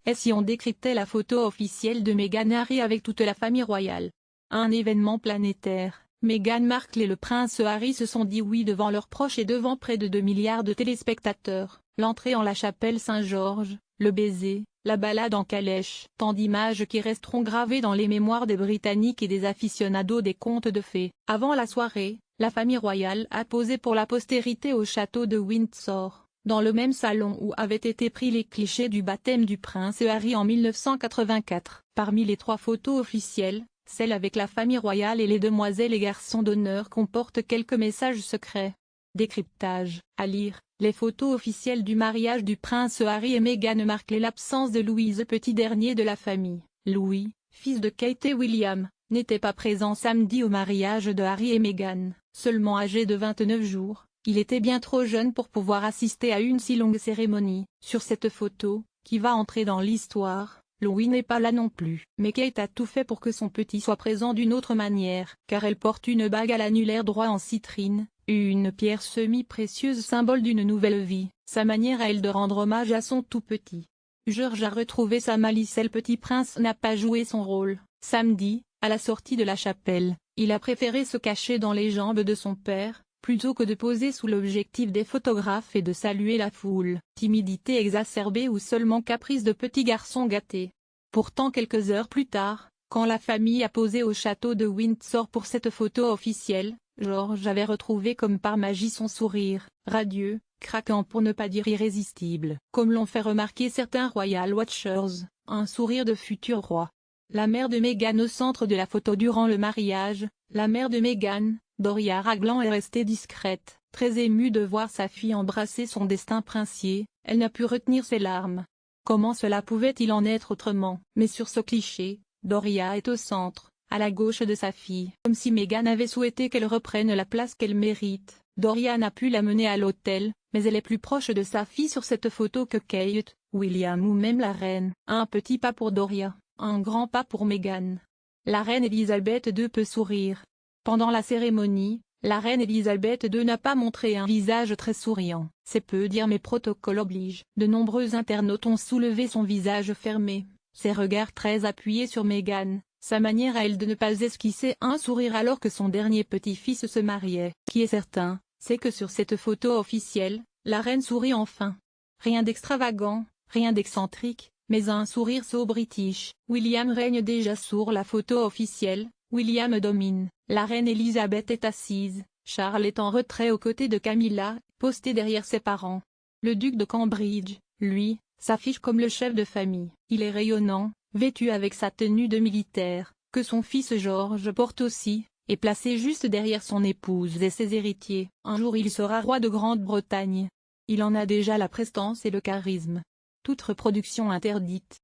et si on décryptait la photo officielle de Meghan et Harry avec toute la famille royale. Un événement planétaire, Meghan Markle et le prince Harry se sont dit oui devant leurs proches et devant près de 2 milliards de téléspectateurs. L'entrée en la chapelle Saint-Georges, le baiser, la balade en calèche, tant d'images qui resteront gravées dans les mémoires des Britanniques et des aficionados des contes de fées. Avant la soirée, la famille royale a posé pour la postérité au château de Windsor, dans le même salon où avaient été pris les clichés du baptême du prince Harry en 1984. Parmi les 3 photos officielles, celle avec la famille royale et les demoiselles et garçons d'honneur comporte quelques messages secrets. Décryptage, à lire, les photos officielles du mariage du prince Harry et Meghan Markle et l'absence de Louis, petit dernier de la famille. Louis, fils de Kate et William, n'était pas présent samedi au mariage de Harry et Meghan. Seulement âgé de 29 jours, il était bien trop jeune pour pouvoir assister à une si longue cérémonie. Sur cette photo, qui va entrer dans l'histoire, Louis n'est pas là non plus. Mais Kate a tout fait pour que son petit soit présent d'une autre manière, car elle porte une bague à l'annulaire droit en citrine, une pierre semi-précieuse symbole d'une nouvelle vie. Sa manière à elle de rendre hommage à son tout petit George a retrouvé sa malice et le petit prince n'a pas joué son rôle. Samedi, à la sortie de la chapelle, il a préféré se cacher dans les jambes de son père, plutôt que de poser sous l'objectif des photographes et de saluer la foule. Timidité exacerbée ou seulement caprice de petit garçon gâté. Pourtant quelques heures plus tard, quand la famille a posé au château de Windsor pour cette photo officielle, George avait retrouvé comme par magie son sourire, radieux, craquant pour ne pas dire irrésistible. Comme l'ont fait remarquer certains Royal Watchers, un sourire de futur roi. La mère de Meghan au centre de la photo durant le mariage, la mère de Meghan, Doria Ragland est restée discrète, très émue de voir sa fille embrasser son destin princier, elle n'a pu retenir ses larmes. Comment cela pouvait-il en être autrement? Mais sur ce cliché, Doria est au centre, à la gauche de sa fille. Comme si Meghan avait souhaité qu'elle reprenne la place qu'elle mérite, Doria n'a pu la mener à l'hôtel, mais elle est plus proche de sa fille sur cette photo que Kate, William ou même la reine. Un petit pas pour Doria, un grand pas pour Meghan. La reine Elisabeth II peut sourire. Pendant la cérémonie, la reine Elisabeth II n'a pas montré un visage très souriant. C'est peu dire mais protocole oblige. De nombreux internautes ont soulevé son visage fermé, ses regards très appuyés sur Meghan, sa manière à elle de ne pas esquisser un sourire alors que son dernier petit-fils se mariait. Qui est certain, c'est que sur cette photo officielle, la reine sourit enfin. Rien d'extravagant, rien d'excentrique, mais un sourire so british. William règne déjà sur la photo officielle, William domine. La reine Elisabeth est assise, Charles est en retrait aux côtés de Camilla, posté derrière ses parents. Le duc de Cambridge, lui, s'affiche comme le chef de famille. Il est rayonnant, vêtu avec sa tenue de militaire, que son fils George porte aussi, et placé juste derrière son épouse et ses héritiers. Un jour il sera roi de Grande-Bretagne. Il en a déjà la prestance et le charisme. Toute reproduction interdite.